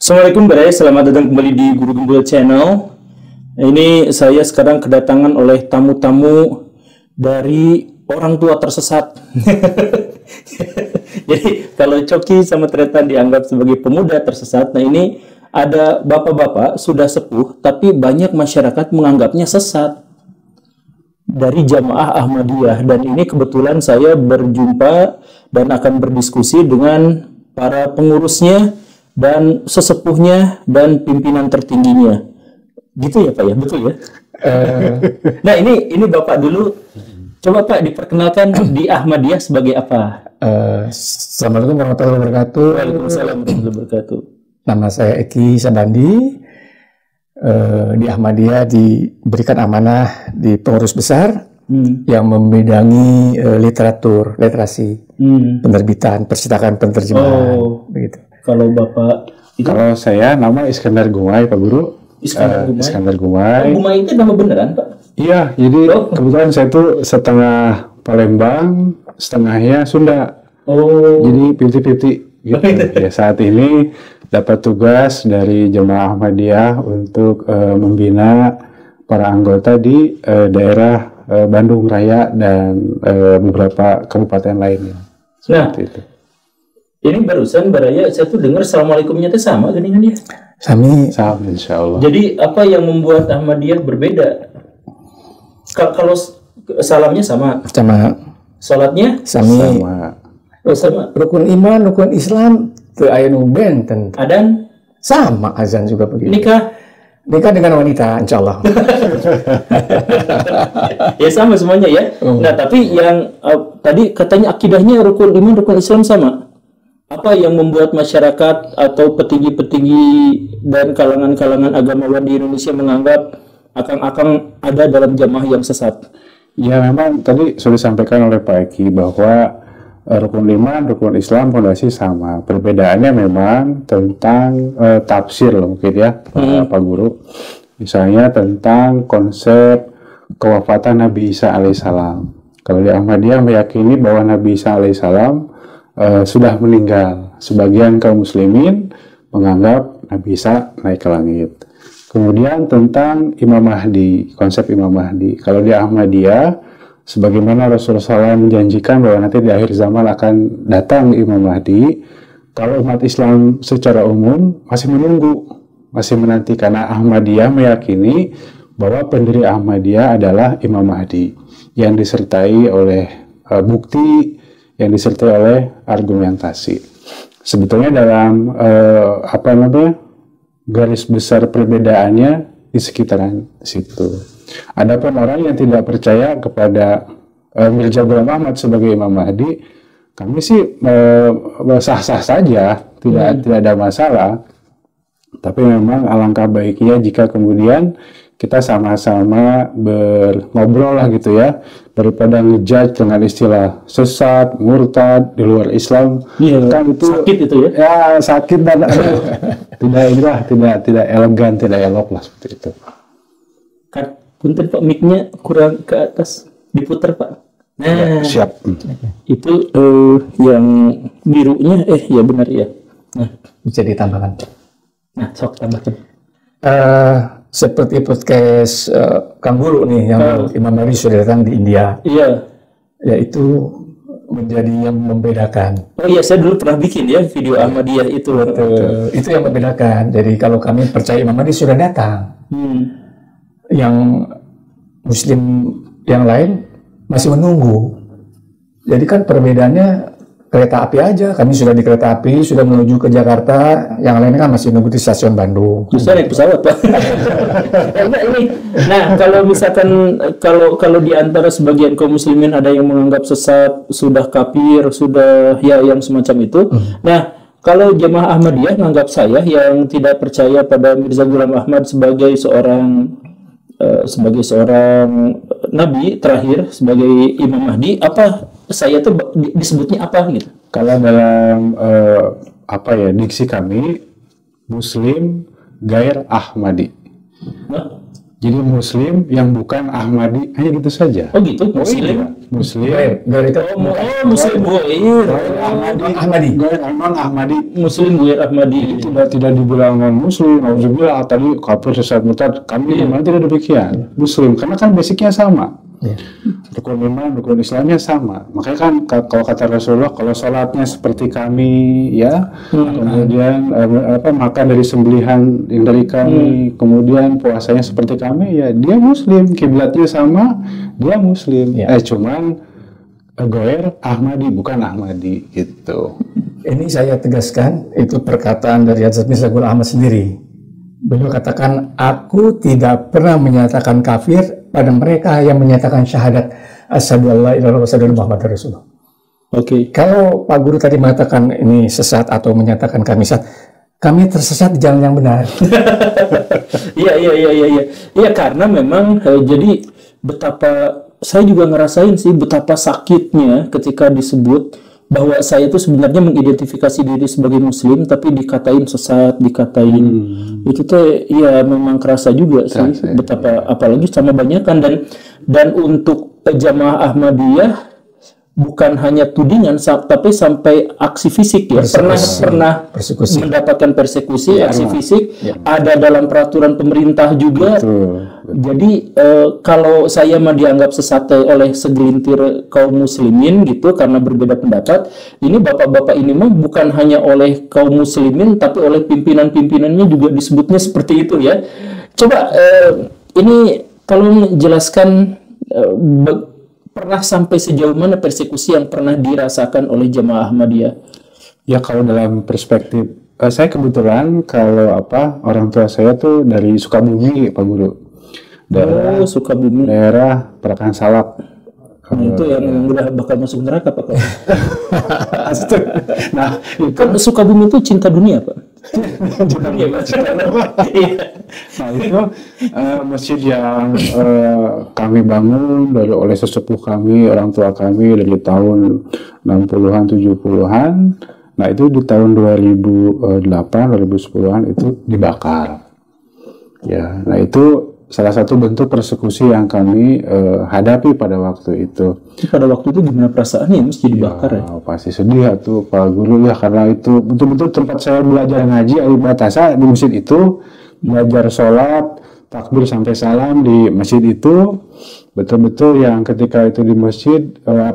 Assalamualaikum Barai, selamat datang kembali di Guru Gembul Channel. Ini saya sekarang kedatangan oleh tamu-tamu dari orang tua tersesat. Jadi kalau Coki sama Tretan dianggap sebagai pemuda tersesat, nah ini ada bapak-bapak sudah sepuh, tapi banyak masyarakat menganggapnya sesat dari jamaah Ahmadiyah. Dan ini kebetulan saya berjumpa dan akan berdiskusi dengan para pengurusnya dan sesepuhnya dan pimpinan tertingginya, gitu ya Pak ya, betul ya? Nah ini Bapak dulu, coba Pak diperkenalkan di Ahmadiyah sebagai apa? Assalamualaikum warahmatullahi wabarakatuh. Waalaikumsalam warahmatullahi wabarakatuh. Nama saya Eki Sabandi. Di Ahmadiyah diberikan amanah di pengurus besar yang membidangi literasi, penerbitan, percetakan, penerjemahan, begitu. Kalau Bapak itu? Kalau saya nama Iskandar Gumai, Pak Guru. Iskandar Gumai. Gumai. Gumai itu nama beneran Pak? Iya, jadi kebetulan saya tuh setengah Palembang, setengahnya Sunda. Jadi 50-50 gitu. Ya, saat ini dapat tugas dari Jemaah Ahmadiyah untuk membina para anggota di daerah Bandung Raya dan beberapa kabupaten lainnya. Seperti itu. Ini barusan Baraya saya tuh dengar assalamualaikumnya itu sama geningan dia. Sama insya Allah. Jadi apa yang membuat Ahmadiyah berbeda? Kalau salamnya sama, salatnya Sama. Oh, sama. Rukun iman, rukun Islam, ke ayat benten. Adan Sama azan juga begitu. Nikah dengan wanita, insya Allah. Ya sama semuanya ya. Nah tapi yang tadi katanya akidahnya rukun iman, rukun Islam sama. Apa yang membuat masyarakat atau petinggi-petinggi dan kalangan-kalangan agamawan di Indonesia menganggap akang-akang ada dalam jamaah yang sesat? Ya memang tadi sudah disampaikan oleh Pak Eki bahwa rukun iman, rukun Islam fondasi sama. Perbedaannya memang tentang tafsir mungkin ya, Pak Guru. Misalnya tentang konsep kewafatan Nabi Isa alaihissalam. Kalau di Ahmadiyah meyakini bahwa Nabi Isa alaihissalam sudah meninggal. Sebagian kaum muslimin menganggap Nabi Isa naik ke langit. Kemudian tentang Imam Mahdi, konsep Imam Mahdi. Kalau di Ahmadiyah, sebagaimana Rasulullah SAW menjanjikan bahwa nanti di akhir zaman akan datang Imam Mahdi, kalau umat Islam secara umum masih menunggu, masih menanti, karena Ahmadiyah meyakini bahwa pendiri Ahmadiyah adalah Imam Mahdi yang disertai oleh bukti, yang disertai oleh argumentasi. Sebetulnya dalam garis besar perbedaannya di sekitaran situ. Adapun orang yang tidak percaya kepada Mirza Ghulam Ahmad sebagai Imam Mahdi, kami sih sah-sah saja, tidak ada masalah. Tapi memang alangkah baiknya jika kemudian kita sama-sama ngobrol lah gitu ya, daripada ngejudge dengan istilah sesat, murtad di luar Islam. Iya, kan itu sakit itu ya. Ya sakit dan tidak elegan, tidak elok lah seperti itu. Punten Pak, mic-nya kurang ke atas, diputar Pak. Nah, siap. Itu yang birunya, ya benar ya. Nah, Bisa ditambahkan. Nah, sok tambahkan. Seperti podcast Kang Guru nih, yang Imam Mahdi sudah datang di India. Iya. Yaitu menjadi yang membedakan. Oh iya, saya dulu pernah bikin ya video Ahmadiyah itu. Itu yang membedakan. Jadi kalau kami percaya Imam Mahdi sudah datang, yang Muslim yang lain masih menunggu. Jadi kan perbedaannya kereta api aja. Kami sudah di kereta api, sudah menuju ke Jakarta. Yang lain kan masih nunggu di stasiun Bandung. Bisa naik pesawat Pak. Karena ini, nah kalau misalkan kalau di antara sebagian kaum muslimin ada yang menganggap sesat, sudah kafir, sudah ya yang semacam itu. Nah kalau jemaah Ahmadiyah menganggap saya yang tidak percaya pada Mirza Ghulam Ahmad sebagai seorang nabi terakhir, sebagai Imam Mahdi, apa saya tuh disebutnya apa gitu? Kalau dalam diksi kami, Muslim Gair Ahmadi. Jadi Muslim yang bukan Ahmadi, hanya gitu saja. Oh gitu, Muslim. Iya. Muslim. Muslim Goir. Ahmadi. Non Ahmadi. Muslim Goir Ahmadi. Tidak dibilang non Muslim. Alhamdulillah tadi kafir sesat murtad. Kami memang tidak demikian. Muslim, karena kan basicnya sama. Rukun iman, rukun Islamnya sama. Makanya kan kalau kata Rasulullah, kalau sholatnya seperti kami, ya, kemudian makan dari sembelihan yang dari kami, kemudian puasanya seperti kami, ya dia Muslim, kiblatnya sama, dia Muslim. Cuman Goer Ahmadi bukan Ahmadi gitu. Ini saya tegaskan, itu perkataan dari Hazrat Mirza Ghulam Ahmad sendiri. Beliau katakan, aku tidak pernah menyatakan kafir pada mereka yang menyatakan syahadat asyhadu alla ilaha illallah wa asyhadu anna muhammadar rasulullah. Oke. Kalau Pak Guru tadi mengatakan ini sesat atau menyatakan kami sesat, kami tersesat di jalan yang benar. Iya. Iya, karena memang jadi betapa saya juga ngerasain sih betapa sakitnya ketika disebut bahwa saya itu sebenarnya mengidentifikasi diri sebagai Muslim tapi dikatain sesat, dikatain itu tuh ya memang kerasa juga sih betapa apalagi sama banyak kan dan untuk jamaah Ahmadiyah bukan hanya tudingan tapi sampai aksi fisik ya pernah mendapatkan persekusi aksi fisik ada dalam peraturan pemerintah juga. Jadi kalau saya mah dianggap sesat oleh segelintir kaum muslimin gitu karena berbeda pendapat, ini bapak-bapak ini mah bukan hanya oleh kaum muslimin tapi oleh pimpinan-pimpinannya juga disebutnya seperti itu ya. Coba ini tolong jelaskan pernah sampai sejauh mana persekusi yang pernah dirasakan oleh jamaah Ahmadiyah? Ya kalau dalam perspektif saya kebetulan kalau orang tua saya tuh dari Sukabumi Pak Guru. Daerah Sukabumi. Daerah Perakan Salak. Itu yang udah bakal masuk neraka Pak. Nah, kan Sukabumi itu cinta dunia Pak. Nah itu masjid yang kami bangun oleh sesepuh kami, orang tua kami dari tahun 60-an, 70-an. Nah itu di tahun 2008, 2010-an itu dibakar. Ya, nah itu salah satu bentuk persekusi yang kami hadapi pada waktu itu. Pada waktu itu gimana perasaannya masjid dibakar ya? Pasti sedih tuh Pak Guru ya, karena itu betul-betul tempat saya belajar ngaji Batasa di masjid itu, belajar sholat, takbir sampai salam di masjid itu, betul-betul yang ketika itu di masjid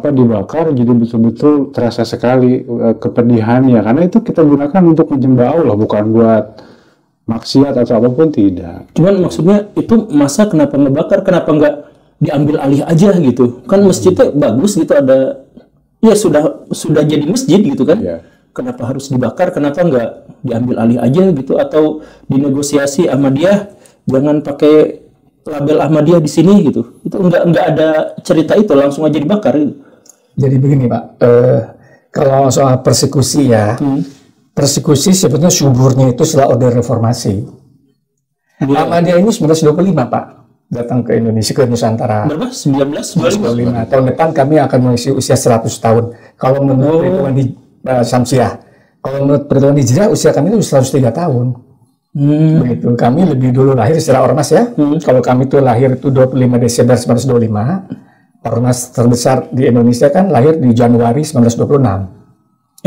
dibakar, jadi betul-betul terasa sekali kepedihannya, karena itu kita gunakan untuk menyembah Allah, bukan buat maksiat atau apapun, tidak. Cuman maksudnya itu masa kenapa ngebakar, kenapa nggak diambil alih aja gitu? Kan masjidnya bagus gitu, ada ya sudah jadi masjid gitu kan? Yeah. Kenapa harus dibakar? Kenapa nggak diambil alih aja gitu? Atau dinegosiasi Ahmadiyah jangan pakai label Ahmadiyah di sini gitu? Itu nggak ada cerita itu, langsung aja dibakar gitu. Jadi begini Pak, kalau soal persekusi ya. Persekusi sebetulnya suburnya itu setelah Orde Reformasi. Ahmadiyah ini 1925 Pak datang ke Indonesia, ke Nusantara. Berapa? 1925. Tahun depan kami akan mengisi usia 100 tahun. Kalau menurut perhitungan di Syamsiah, kalau menurut perhitungan Hijriah usia kami itu 103 tahun. Begitu. Kami lebih dulu lahir secara ormas ya. Kalau kami itu lahir itu 25 Desember 1925. Ormas terbesar di Indonesia kan lahir di Januari 1926.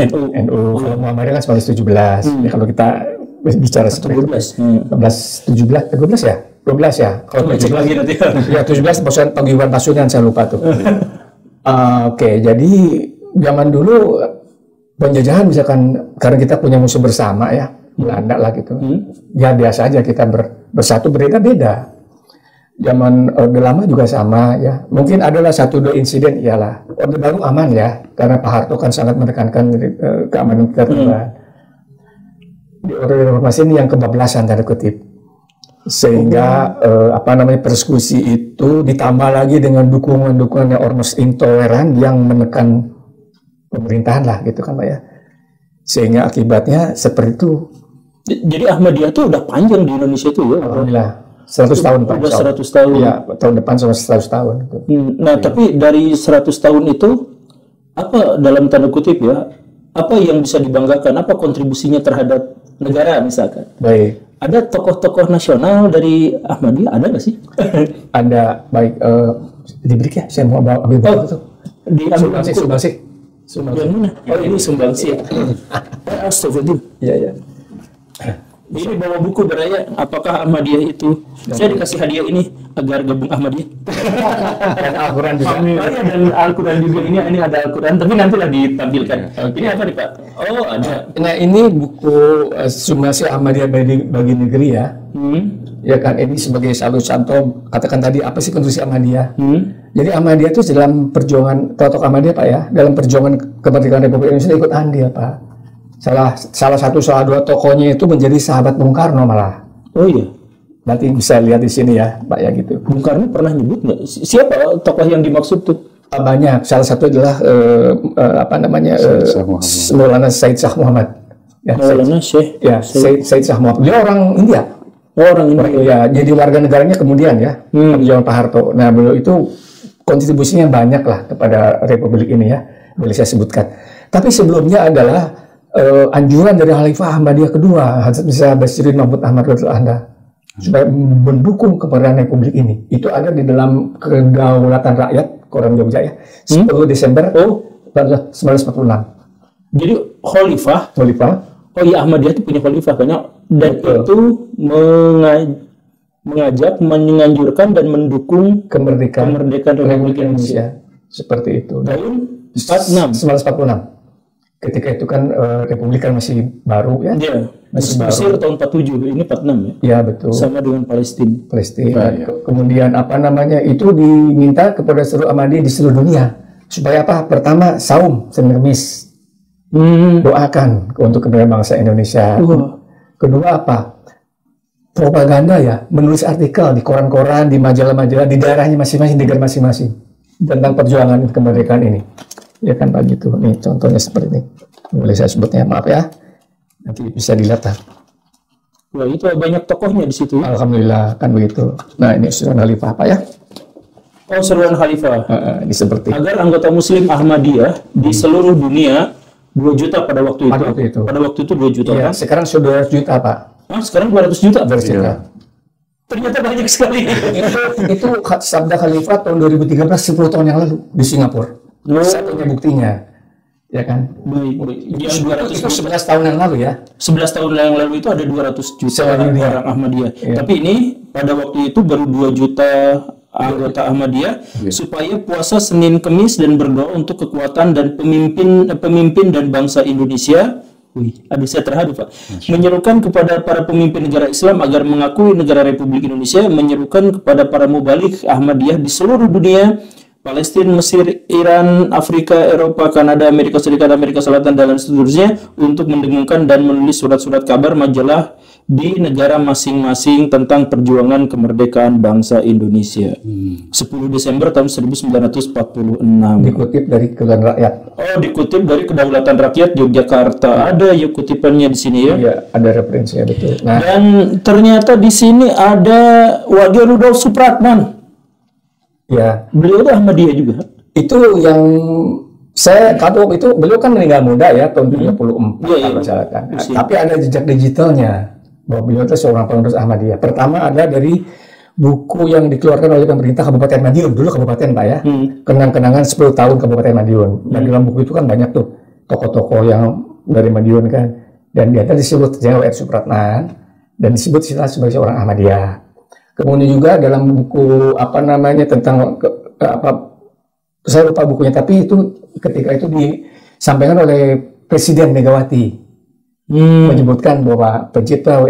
NU. Kalau Muhammadiyah kan 1917. Ya, kalau kita bicara seperti 12 ya? 12 ya? Kalau cek lagi nanti. Ya 17 bosan paguyuban Pasundan saya lupa tuh. Oke, jadi zaman dulu penjajahan misalkan karena kita punya musuh bersama ya, Belanda lah gitu. Ya biasa aja kita bersatu beda-beda. Zaman Orde Lama juga sama ya. Mungkin adalah 1-2 insiden, iyalah. Orde Baru aman ya, karena Pak Harto kan sangat menekankan keamanan kita. Di Orde Reformasi ini yang kebablasan tanda kutip. Sehingga persekusi itu ditambah lagi dengan dukungan-dukungan yang ormas intoleran yang menekan pemerintahan lah gitu kan Pak ya. Sehingga akibatnya seperti itu. Jadi Ahmadiyah itu udah panjang di Indonesia itu ya? Alhamdulillah. 100 tahun Pak. Udah 100 tahun. Ya, tahun depan sama 100 tahun. Nah, tapi dari 100 tahun itu, apa dalam tanda kutip ya, apa yang bisa dibanggakan, apa kontribusinya terhadap negara misalkan. Baik. Ada tokoh-tokoh nasional dari Ahmadiyah, ada nggak sih? Ada, baik, diberi ya, saya mau bawa ambil buku itu. Diambil Sumbangsi. Yang mana? Oh, ini Sumbangsi ya. Astagfirullah. Iya, iya. Ini bawa buku beraya, apakah Ahmadiyah itu? Saya dikasih hadiah ini agar gabung Ahmadiyah. Dan Al-Quran juga. Dan Al-Quran juga, ini ada Al-Quran, tapi nantilah ditampilkan. Ini apa nih Pak? Oh, ada. Nah, ini buku Sumbangsi Ahmadiyah bagi negeri ya. Ya kan, ini sebagai satu contoh, katakan tadi apa sih konstruksi Ahmadiyah. Jadi Ahmadiyah itu dalam perjuangan, tokoh Ahmadiyah Pak ya, dalam perjuangan kemerdekaan Republik Indonesia ikut andil Pak. Salah dua tokohnya itu menjadi sahabat Bung Karno malah. Oh iya. Nanti bisa lihat di sini ya Pak ya gitu. Bung Karno pernah nyebut nggak? Siapa tokoh yang dimaksud tuh? Banyak. Salah satu adalah Maulana Said Shah Muhammad. Ya, Maulana Syekh. Ya, Said Shah Muhammad. Dia orang India. Oh, orang India. Ya, jadi warga negaranya kemudian ya. Perjuangan Pak Harto. Nah, beliau itu kontribusinya banyak lah kepada Republik ini ya. Boleh saya sebutkan. Tapi sebelumnya adalah anjuran dari Khalifah Ahmadiyah kedua, Hazrat Mirza Basiruddin Mahmud Ahmad Radhiyallahu supaya mendukung kemerdekaan Republik ini. Itu ada di dalam Kedaulatan Rakyat, Koran Jogja ya, 10 Desember 1946. Jadi Khalifah. Oh iya, Ahmadiyah itu punya Khalifah banyak, dan itu mengajak, menganjurkan dan mendukung kemerdekaan Republik Indonesia. Seperti itu. Tahun 1946. Ketika itu kan Republik kan masih baru ya. Iya. Masih Mesir baru. tahun 47, ini 46 ya. Iya betul. Sama dengan Palestina. Kemudian itu diminta kepada seluruh Ahmadiyah di seluruh dunia supaya apa? Pertama saum semirmis. Doakan untuk kemerdekaan bangsa Indonesia. Kedua apa? Propaganda ya, menulis artikel di koran-koran, di majalah-majalah di daerahnya masing-masing, di negara masing-masing tentang perjuangan kemerdekaan ini. Ya kan Pak gitu. Nih contohnya seperti ini. Boleh saya sebutnya, maaf ya. Nanti bisa dilihat lah. Wah, itu banyak tokohnya di situ. Alhamdulillah kan begitu. Nah, ini seruan Khalifah Pak ya. Oh, seruan Khalifah. Ini seperti agar anggota Muslim Ahmadiyah di seluruh dunia 2 juta pada waktu itu. Pada waktu itu 2 juta ya, kan? Sekarang sudah 200 juta Pak. Sekarang 200 juta. Ternyata banyak sekali. itu sabda Khalifah tahun 2013, 10 tahun yang lalu di Singapura. Satunya buktinya, ya kan? Baik. Yang 200 itu 11 tahun yang lalu ya. 11 tahun yang lalu itu ada 200 juta orang Ahmadiyah. Tapi ini pada waktu itu baru 2 juta anggota Ahmadiyah, supaya puasa Senin Kemis dan berdoa untuk kekuatan dan pemimpin dan bangsa Indonesia. Aduh, saya terharu Pak. Menyerukan kepada para pemimpin negara Islam agar mengakui negara Republik Indonesia, menyerukan kepada para mubalik Ahmadiyah di seluruh dunia, Palestina, Mesir, Iran, Afrika, Eropa, Kanada, Amerika Serikat, Amerika Selatan, dan seterusnya untuk mendengungkan dan menulis surat-surat kabar majalah di negara masing-masing tentang perjuangan kemerdekaan bangsa Indonesia. 10 Desember tahun 1946. Dikutip dari Kedaulatan Rakyat. Oh, dikutip dari Kedaulatan Rakyat Yogyakarta. Ada ya kutipannya di sini ya? Iya, ada referensinya betul. Nah, dan ternyata di sini ada Wage Rudolf Supratman. Ya, beliau itu Ahmadiyah juga. Itu yang saya kata itu beliau kan meninggal muda ya tahun 34 kalau salah kan. Tapi ada jejak digitalnya bahwa beliau itu seorang pengurus Ahmadiyah. Pertama ada dari buku yang dikeluarkan oleh pemerintah Kabupaten Madiun, dulu kabupaten Pak ya. Kenang-kenangan 10 tahun Kabupaten Madiun. Dan dalam buku itu kan banyak tuh tokoh-tokoh yang dari Madiun kan. Dan dia disebut W.R. Supratman dan disebut sebagai seorang Ahmadiyah. Kemudian juga dalam buku tentang saya lupa bukunya, tapi itu ketika itu disampaikan oleh Presiden Megawati menyebutkan bahwa pencipta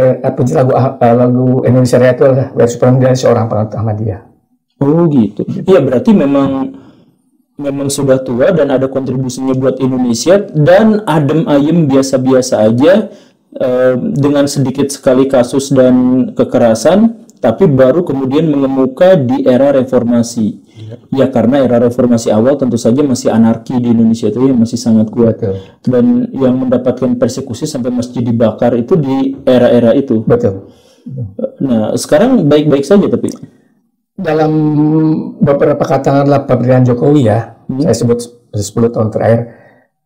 lagu Indonesia Raya itu adalah W.R. Supratman, dan seorang penganut Ahmadiyah. Oh gitu. Iya, berarti memang sudah tua dan ada kontribusinya buat Indonesia, dan adem ayem biasa-biasa aja, dengan sedikit sekali kasus dan kekerasan. Tapi baru kemudian mengemuka di era reformasi. Ya, karena era reformasi awal tentu saja masih anarki di Indonesia itu ya, masih sangat kuat. Dan yang mendapatkan persekusi sampai masjid dibakar itu di era-era itu. Betul. Nah, sekarang baik-baik saja tapi dalam beberapa katakanlah pemerintahan Jokowi ya, saya sebut 10 tahun terakhir,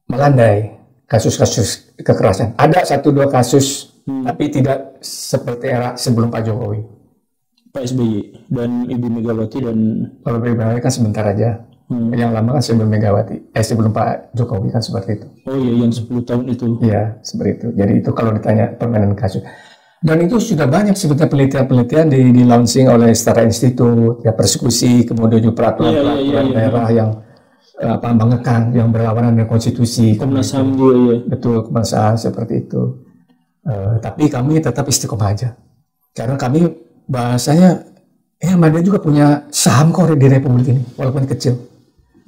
melandai. kasus-kasus kekerasan. Ada 1-2 kasus, tapi tidak seperti era sebelum Pak Jokowi. Pak SBY dan Ibu Megawati dan Kalau Megawati kan sebentar aja. Yang lama kan sebelum Megawati. Sebelum Pak Jokowi kan seperti itu. oh iya yang 10 tahun itu. Iya, seperti itu. Jadi itu kalau ditanya permainan kasus. Dan itu sudah banyak sebetulnya penelitian-penelitian di launching oleh Setara Institute, ya persekusi, kemudian juga peraturan daerah yang mengekang, yang berlawanan dengan konstitusi. Komnas HAM juga ya. Betul, Komnas HAM seperti itu. Tapi kami tetap istiqomah aja. Karena kami bahasanya, Ahmadiyah juga punya saham kok di Republik ini, walaupun kecil.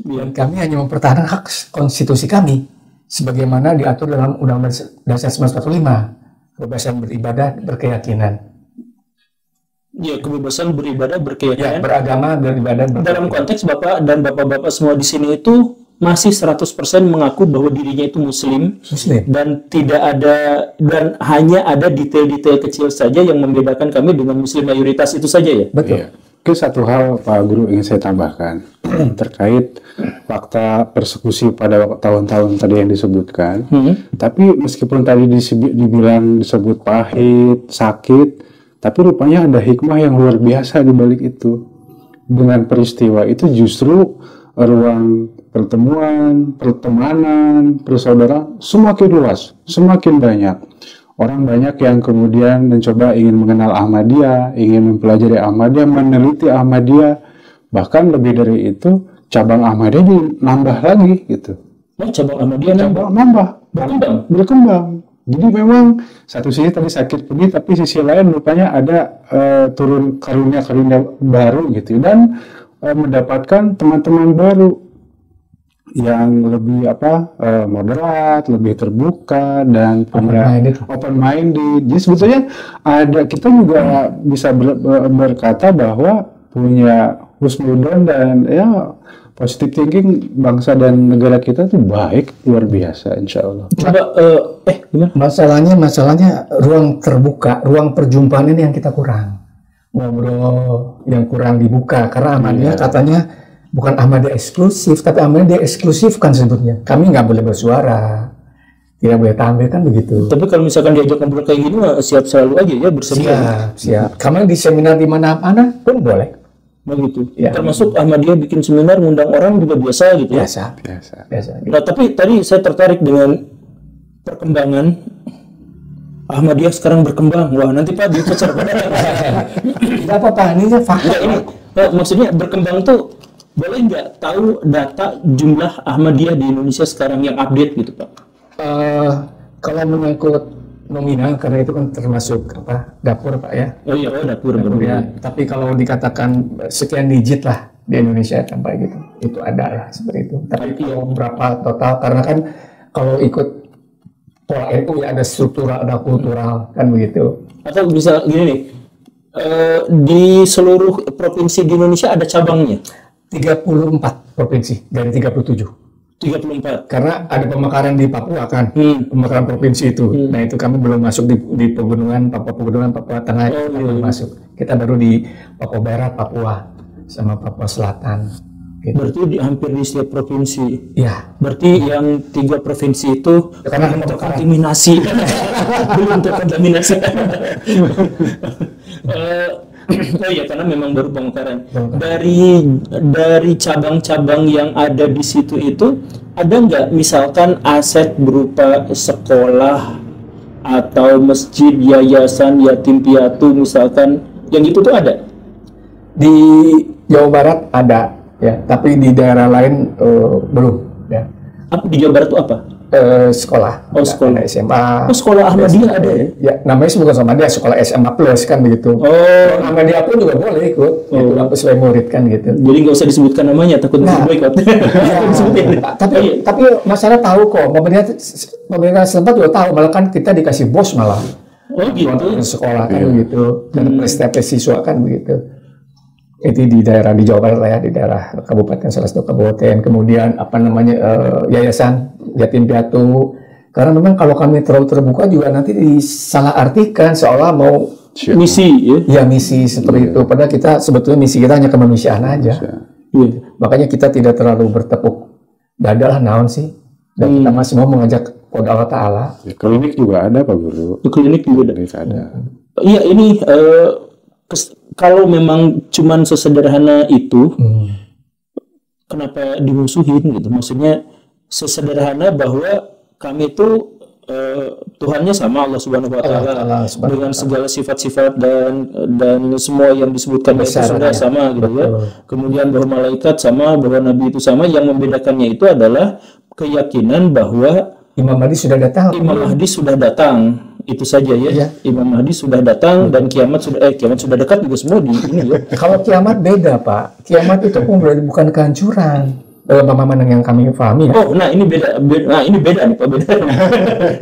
Dan kami hanya mempertahankan hak konstitusi kami, sebagaimana diatur dalam Undang-Undang Dasar 1945, kebebasan beribadah, berkeyakinan. Ya, kebebasan beribadah, berkeyakinan. Ya, beragama, beribadah, Dalam konteks Bapak dan Bapak-Bapak semua di sini itu masih 100% mengaku bahwa dirinya itu Muslim. Dan tidak ada, dan hanya ada detail-detail kecil saja yang membedakan kami dengan Muslim mayoritas itu saja ya? Betul. Iya. Oke, satu hal Pak Guru ingin saya tambahkan terkait fakta persekusi pada tahun-tahun tadi yang disebutkan. Tapi meskipun tadi dibilang disebut pahit, sakit, tapi rupanya ada hikmah yang luar biasa di balik itu. Dengan peristiwa itu justru ruang pertemuan, pertemanan, persaudaraan semakin luas, semakin banyak. Orang banyak yang kemudian mencoba ingin mengenal Ahmadiyah, ingin mempelajari Ahmadiyah, meneliti Ahmadiyah. Bahkan lebih dari itu, cabang Ahmadiyah nambah lagi gitu. Oh, cabang Ahmadiyah nambah. Berkembang. Jadi memang satu sisi tadi sakit pedih, tapi sisi lain rupanya ada turun karunia-karunia baru gitu. Dan mendapatkan teman-teman baru yang lebih moderat, lebih terbuka dan punya open minded. Jadi sebetulnya kita juga bisa berkata bahwa punya husnudzon dan ya positive thinking bangsa dan negara kita itu baik, luar biasa insya Allah. Coba gimana? Masalahnya ruang terbuka, ruang perjumpaan ini yang kita kurang. Ngobrol yang kurang dibuka karena Ahmadiyah katanya bukan Ahmadiyah eksklusif, tapi Ahmadiyah eksklusifkan sebetulnya. Kami nggak boleh bersuara, tidak boleh tampil kan begitu. Tapi kalau misalkan diajak ngobrol kayak gini, siap selalu aja ya bersedia. Siap. Kami di seminar di mana-mana pun boleh. Begitu. Ya. Termasuk Ahmadiyah bikin seminar, ngundang orang juga biasa gitu ya. Biasa. Nah, tapi tadi saya tertarik dengan perkembangan Ahmadiyah sekarang berkembang. Wah, nanti Pak dipecar. Tidak apa-apa, ini fakta. Maksudnya berkembang tuh boleh nggak tahu data jumlah Ahmadiyah di Indonesia sekarang yang update gitu Pak? Kalau menyangkut nominal, karena itu kan termasuk dapur Pak ya. Oh iya, dapur ya. Tapi kalau dikatakan sekian digit lah di Indonesia sampai gitu, itu ada lah seperti itu. Tapi kalau berapa total, karena kan kalau ikut pola NU ya ada struktural, ada kultural kan begitu. Atau bisa gini nih, di seluruh provinsi di Indonesia ada cabangnya? 34 provinsi dari 37. 34. Karena ada pemekaran di Papua kan, pemekaran provinsi itu. Nah itu kami belum masuk di pegunungan, Papua Tengah belum masuk. Kita baru di Papua Barat, Papua sama Papua Selatan. Gitu. Berarti hampir di setiap provinsi. Ya. Berarti yang 3 provinsi itu karena terkontaminasi. Belum terkontaminasi. Oh iya, karena memang baru pemekaran. Dari cabang-cabang yang ada di situ itu, ada nggak misalkan aset berupa sekolah atau masjid, yayasan, yatim piatu misalkan, yang itu tuh ada? Di Jawa Barat ada, ya, tapi di daerah lain belum. Ya. Di Jawa Barat itu apa? Sekolah. Oh, sekolah SMA. Oh, sekolah Ahmadiyah ada ya? Ya, namanya bukan Ahmadiyah, sekolah SMA plus kan begitu. Oh, Ahmadiyah pun juga boleh ikut. Itu sesuai murid kan gitu. Jadi nggak usah disebutkan namanya, takut boikot. Tapi masalah tahu kok. Pemerintah setempat juga tahu, malah kan kita dikasih bos malah. Oh gitu. Sekolah kan begitu. Dan prestasi siswa kan begitu. Itu di daerah di Jawa Barat lah ya, di daerah kabupaten, salah satu kabupaten. Kemudian yayasan yatim piatu, karena memang kalau kami terlalu terbuka juga nanti disalahartikan seolah mau misi ya misi seperti itu, padahal kita sebetulnya misi kita hanya kemanusiaan aja. Makanya kita tidak terlalu bertepuk dada lah naon sih, dan kita masih mau mengajak kepada Allah Ta'ala. Ya, klinik juga ada Pak Guru. Klinik juga ada. Klinik ada. Iya, ini kalau memang cuman sesederhana itu, kenapa dimusuhin gitu? Maksudnya sesederhana bahwa kami itu Tuhannya sama, Allah Subhanahu Wa Taala, dengan segala sifat-sifat dan semua yang disebutkan itu sudah sama gitu ya. Kemudian bahwa malaikat sama, bahwa Nabi itu sama. Yang membedakannya itu adalah keyakinan bahwa Imam Mahdi sudah datang. Imam Mahdi sudah datang, itu saja ya. Iya. Imam Mahdi sudah datang dan kiamat sudah dekat juga semua di ini ya. Kalau kiamat beda Pak, kiamat itu bukan kehancuran. Dalam pemahaman yang kami pahami ya. Oh, nah ini beda. Nah ini beda nih Pak, beda.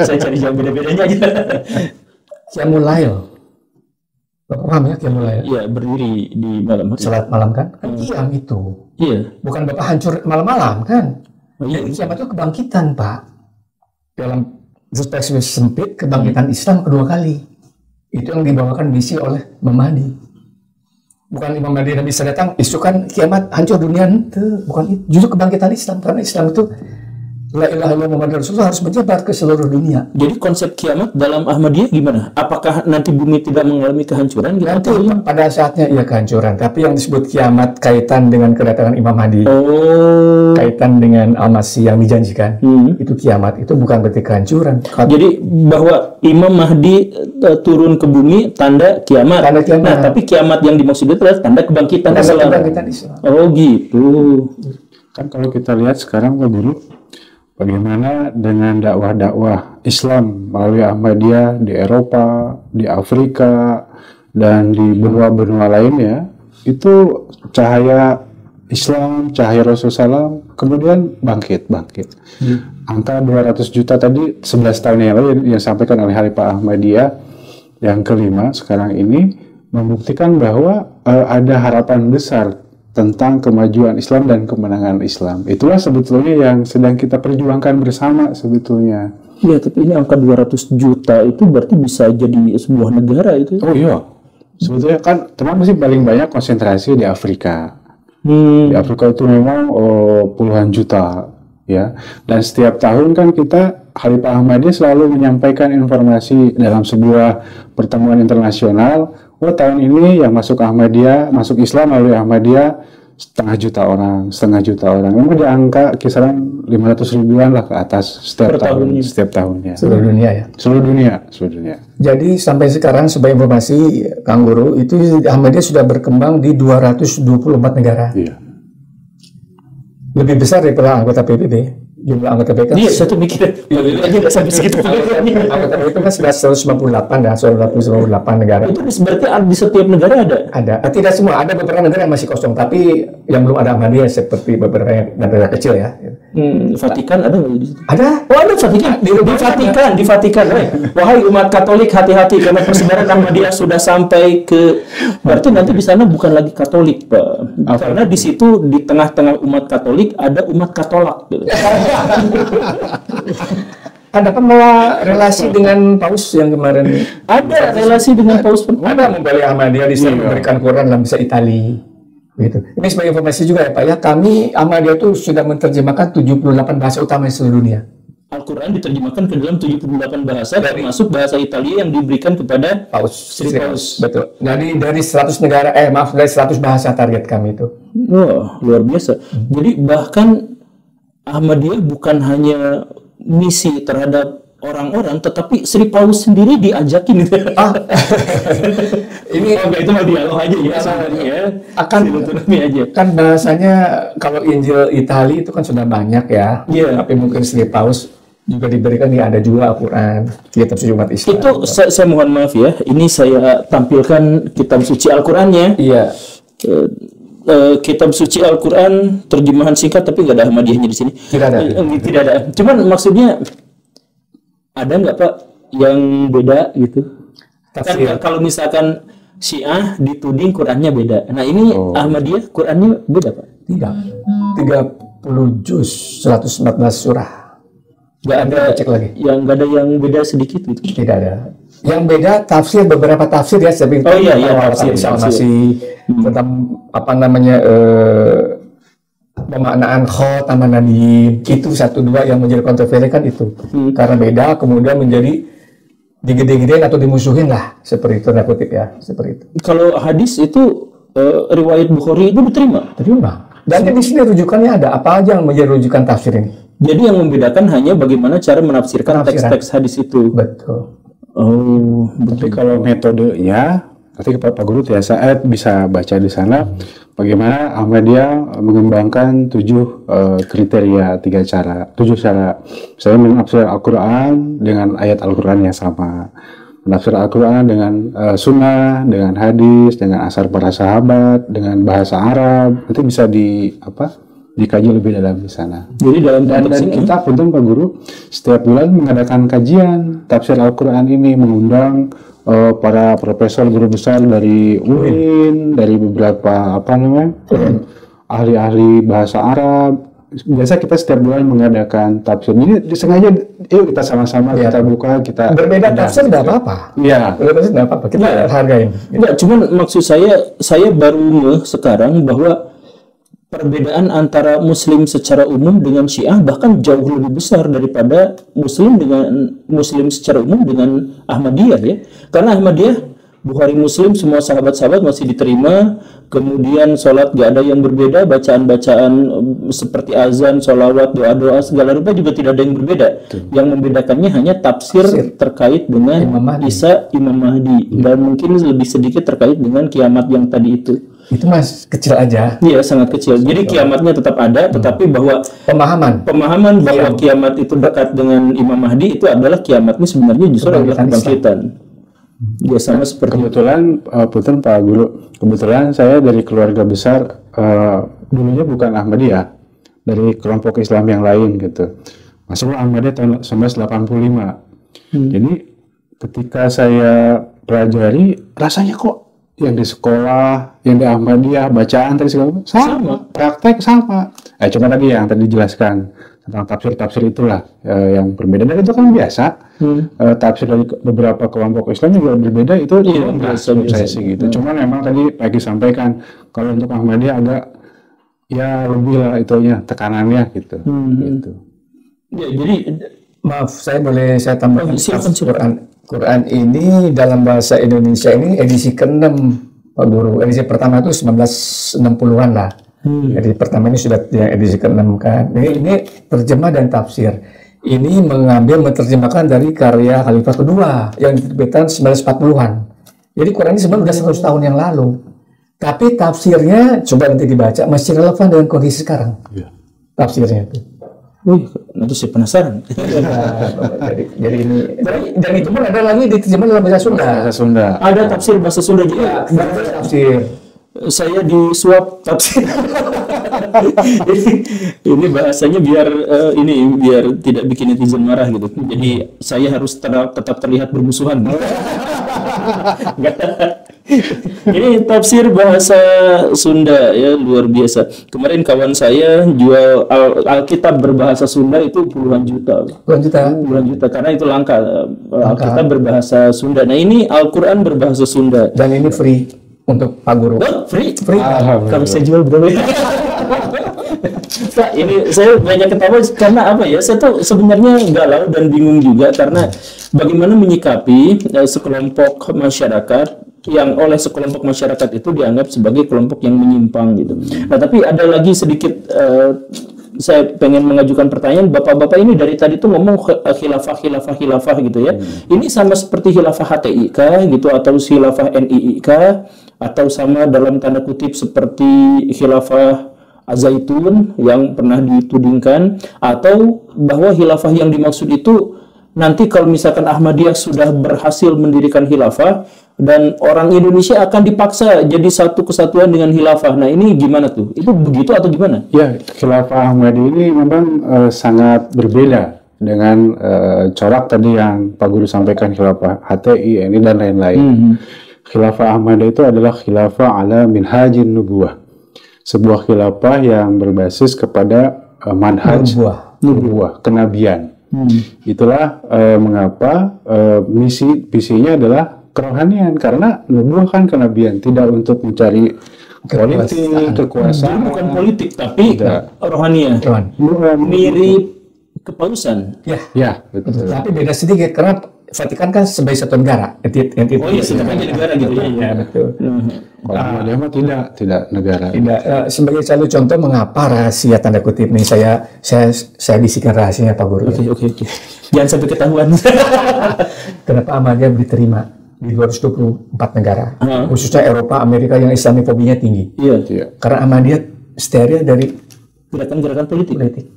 Saya cari jauh beda-bedanya aja. Qiyamul Lail. Bapak paham ya Qiyamul Lail? Iya, berdiri di malam hari. Salat malam kan? Kan qiyam itu. Iya. Bukan Bapak hancur malam-malam kan? Oh, iya. Jadi kiamat itu kebangkitan Pak. Dalam perspektif sempit, kebangkitan Islam kedua kali. Itu yang dibawakan misi oleh Imam Mahdi. Bukan Imam Mahdi yang bisa datang, isu kan kiamat hancur dunia itu. Bukan itu. Justru kebangkitan Islam. Karena Islam itu la ilaha illallah Muhammadur Rasulullah harus menyebar ke seluruh dunia. Jadi konsep kiamat dalam Ahmadiyah gimana? Apakah nanti bumi tidak mengalami kehancuran? Nanti pada saatnya iya kehancuran. Tapi yang disebut kiamat kaitan dengan kedatangan Imam Mahdi. Oh. Kaitan dengan Al-Masih yang dijanjikan. Itu kiamat. Itu bukan berarti kehancuran. Jadi bahwa Imam Mahdi turun ke bumi tanda kiamat. Tanda kiamat. Nah, tapi kiamat yang dimaksud itu adalah tanda kebangkitan Islam. Kebangkitan Islam. Oh gitu. Kan kalau kita lihat sekarang Pak Guru, bagaimana dengan dakwah-dakwah Islam melalui Ahmadiyah di Eropa, di Afrika, dan di benua-benua lainnya, itu cahaya Islam, cahaya Rasulullah SAW kemudian bangkit. Angka 200 juta tadi 11 tahun yang lalu yang disampaikan oleh Khalifah Ahmadiyah yang kelima sekarang ini membuktikan bahwa ada harapan besar tentang kemajuan Islam dan kemenangan Islam. Itulah sebetulnya yang sedang kita perjuangkan bersama sebetulnya. Iya, tapi ini angka 200 juta itu berarti bisa jadi sebuah negara itu. Oh iya. Sebetulnya kan teman masih paling banyak konsentrasi di Afrika. Di Afrika itu memang puluhan juta ya. Dan setiap tahun kan kita Khalifah Ahmadiyah selalu menyampaikan informasi dalam sebuah pertemuan internasional. Oh, tahun ini yang masuk Ahmadiyah, masuk Islam melalui Ahmadiyah setengah juta orang. Memang di angka kisaran 500 ribuan lah ke atas setiap tahunnya. Seluruh dunia ya. Seluruh dunia. Jadi sampai sekarang sebagai informasi Kang Guru, itu Ahmadiyah sudah berkembang di 224 negara. Iya. Lebih besar daripada anggota PBB. Jumlah anggota PBB. Iya, saya tuh mikir aja nggak sampai segitu. Anggota PBB itu kan sudah 198 dan 198 negara. Itu berarti di setiap negara ada? Ada. Tidak semua. Ada beberapa negara yang masih kosong, tapi yang belum ada Ahmadiyah seperti beberapa negara kecil ya. Vatikan ada nggak di situ? Ada. Oh, ada Vatikan. Di Vatikan. Wahai umat Katolik, hati-hati karena persebaran Ahmadiyah sudah sampai ke. Berarti nanti di sana bukan lagi Katolik, Pak. Karena di situ di tengah-tengah umat Katolik ada umat Katolak. Gitu. Ada apa malah relasi dengan Paus yang kemarin? Ada relasi dengan Paus. Ada membeli Ahmadiyah di sana memberikan Quran dalam bahasa Itali. Gitu. Ini sebagai informasi juga ya Pak ya. Kami Ahmadiyah itu sudah menerjemahkan 78 bahasa utama di seluruh dunia. Al-Quran diterjemahkan ke dalam 78 bahasa, termasuk bahasa Italia yang diberikan kepada Paus. Paus. Betul. Jadi dari 100 negara, dari 100 bahasa target kami itu. Wah, luar biasa. Jadi bahkan Ahmadiyah bukan hanya misi terhadap orang-orang, tetapi Sri Paus sendiri diajakin. Ini itu mah dialog aja ya. Kan bahasanya kalau Injil Itali itu kan sudah banyak ya. Tapi mungkin Sri Paus juga diberikan ada juga Al-Quran, kitab suci umat Islam. Itu saya mohon maaf ya. Ini saya tampilkan kitab suci Al-Qurannya. Iya. Kitab suci Al-Quran terjemahan singkat tapi nggak ada Ahmadiyahnya di sini. Tidak ada. Cuman maksudnya ada nggak Pak yang beda gitu? Kan kalau misalkan Syiah dituding Qurannya beda. Nah ini Ahmadiyah Qurannya beda Pak? Tidak. 30 juz, 114 surah. Nggak ada. Cek lagi. Yang nggak ada yang beda sedikit itu? Tidak ada. Yang beda tafsir, beberapa tafsir ya. Tafsir masih tentang apa namanya pemaknaan khot sama nabiyin itu satu dua yang menjadi kontroversi kan itu. Karena beda kemudian menjadi digede-gedein atau dimusuhin lah seperti itu, kutip ya, seperti itu. Kalau hadis itu riwayat Bukhari itu diterima. Dan di sini rujukannya ada apa aja yang menjadi rujukan tafsir ini? Jadi yang membedakan hanya bagaimana cara menafsirkan teks-teks hadis itu. Betul. Oh, tapi kalau metodenya, nanti Pak Guru saya bisa baca di sana bagaimana Ahmadiyah mengembangkan 7 kriteria, 7 cara. Misalnya menafsir Al-Quran dengan ayat Al-Quran yang sama, menafsir Al-Quran dengan sunnah, dengan hadis, dengan asar para sahabat, dengan bahasa Arab. Itu bisa dikaji lebih dalam di sana. Jadi dalam dan kita punten Pak Guru setiap bulan mengadakan kajian tafsir Al-Quran ini, mengundang para profesor guru besar dari UIN, dari beberapa ahli-ahli bahasa Arab. Biasa kita setiap bulan mengadakan tafsir. Jadi sengaja yuk kita sama-sama kita buka, kita berbeda tafsir tidak apa-apa. Iya. Berbeda tafsir tidak apa-apa. Kita hargain. Enggak, cuman maksud saya baru ngeh sekarang bahwa perbedaan antara Muslim secara umum dengan Syiah bahkan jauh lebih besar daripada Muslim secara umum dengan Ahmadiyah ya. Karena Ahmadiyah, Bukhari, Muslim, semua sahabat-sahabat masih diterima. Kemudian sholat gak ada yang berbeda, bacaan-bacaan seperti azan, sholawat, doa-doa segala rupa juga tidak ada yang berbeda. Yang membedakannya hanya tafsir terkait dengan Isa, Imam Mahdi, dan mungkin lebih sedikit terkait dengan kiamat yang tadi itu. Itu mas kecil aja. Iya, sangat kecil. Jadi kiamatnya tetap ada, tetapi bahwa pemahaman bahwa kiamat itu dekat dengan Imam Mahdi itu adalah kiamatnya sebenarnya justru adalah kebangkitan. Ya sama seperti kebetulan Putra Pak Guru, kebetulan saya dari keluarga besar dulunya bukan Ahmadiyah, dari kelompok Islam yang lain gitu. Masuklah Ahmadiyah tahun 1985. Jadi ketika saya pelajari, rasanya kok yang di sekolah, yang di Ahmadiyah, bacaan tadi segala sama, praktek sama. Cuma tadi yang tadi dijelaskan tentang tafsir itulah yang berbeda, dan itu kan biasa. Tafsir dari beberapa kelompok Islam juga berbeda, itu biasa sih gitu. Cuma memang tadi Pak Eki sampaikan kalau untuk Ahmadiyah agak ya lebih lah itunya tekanannya gitu. Gitu. Ya, jadi maaf saya tambahkan Quran ini dalam bahasa Indonesia ini edisi ke-6 Pak Guru. Edisi pertama itu 1960-an lah. Edisi pertama ini sudah yang edisi ke-6 kan. Ini terjemah dan tafsir. Ini menerjemahkan dari karya Khalifah kedua yang diterbitkan 1940-an. Jadi Quran ini sebenarnya sudah 100 tahun yang lalu. Tapi tafsirnya coba nanti dibaca masih relevan dengan kondisi sekarang. Tafsirnya itu. Nanti saya penasaran. Jadi ini dan itu pun ada lagi diterjemah dalam bahasa Sunda. Ada tafsir bahasa Sunda juga. Tafsir. Saya disuap tafsir. Ini bahasanya biar tidak bikin netizen marah gitu. Jadi saya harus tetap terlihat bermusuhan. Ini tafsir bahasa Sunda ya, luar biasa. Kemarin kawan saya jual Alkitab berbahasa Sunda itu puluhan juta karena itu langka. Alkitab berbahasa Sunda. Nah ini Al-Quran berbahasa Sunda dan ini free untuk Pak Guru. Free. Kalau saya jual berapa ya? Nah, ini saya banyak ketawa karena apa ya? Saya tuh sebenarnya galau dan bingung juga karena bagaimana menyikapi sekelompok masyarakat yang oleh sekelompok masyarakat itu dianggap sebagai kelompok yang menyimpang gitu. Nah, tapi ada lagi sedikit saya pengen mengajukan pertanyaan. Bapak-bapak ini dari tadi tuh ngomong khilafah gitu ya. Ini sama seperti khilafah HTI kah gitu, atau khilafah NII kah, atau sama dalam tanda kutip seperti khilafah Az-Zaitun yang pernah ditudingkan, atau bahwa khilafah yang dimaksud itu nanti kalau misalkan Ahmadiyah sudah berhasil mendirikan khilafah dan orang Indonesia akan dipaksa jadi satu kesatuan dengan khilafah. Nah ini gimana tuh? Itu begitu atau gimana? Ya, khilafah Ahmadiyah ini memang sangat berbeda dengan corak tadi yang Pak Guru sampaikan, khilafah HTI, ini dan lain-lain. Khilafah Ahmadiyah itu adalah khilafah ala minhajin nubuwah. Sebuah khilafah yang berbasis kepada manhaj nubuwah, kenabian. Itulah mengapa visinya adalah kerohanian, karena nubuah kan kenabian, tidak untuk mencari politik, kekuasaan. Jadi bukan politik, tapi rohania. Mirip kepausan. Ya, betul. Tapi beda sedikit karena Vatikan kan sebagai satu negara. Oh iya, sedang aja negara gitu ya. Iya, betul. Kalau Muhammadiyah mah tidak negara. Tidak. Sebagai satu contoh mengapa rahasia tanda kutip nih saya bisikan rahasianya Pak Guru. Oke. Jangan sampai ketahuan. Kenapa Ahmadiyah diterima di 224 negara, khususnya Eropa, Amerika yang Islamofobinya tinggi? Iya. Karena Ahmadiyah steril dari gerakan-gerakan politik.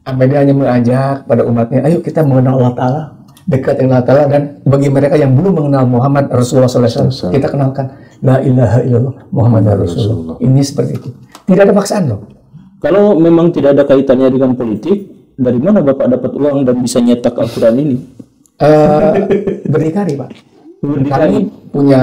Ahmadiyah hanya mengajak pada umatnya, ayo kita mengenal Allah Ta'ala, dekat dengan Allah Ta'ala, dan bagi mereka yang belum mengenal Muhammad Rasulullah SAW, kita kenalkan La ilaha illallah Muhammad Rasulullah. Ini seperti itu. Tidak ada paksaan loh. Kalau memang tidak ada kaitannya dengan politik, dari mana Bapak dapat uang dan bisa nyetak Al-Quran ini? Berdikari, Pak. Kami punya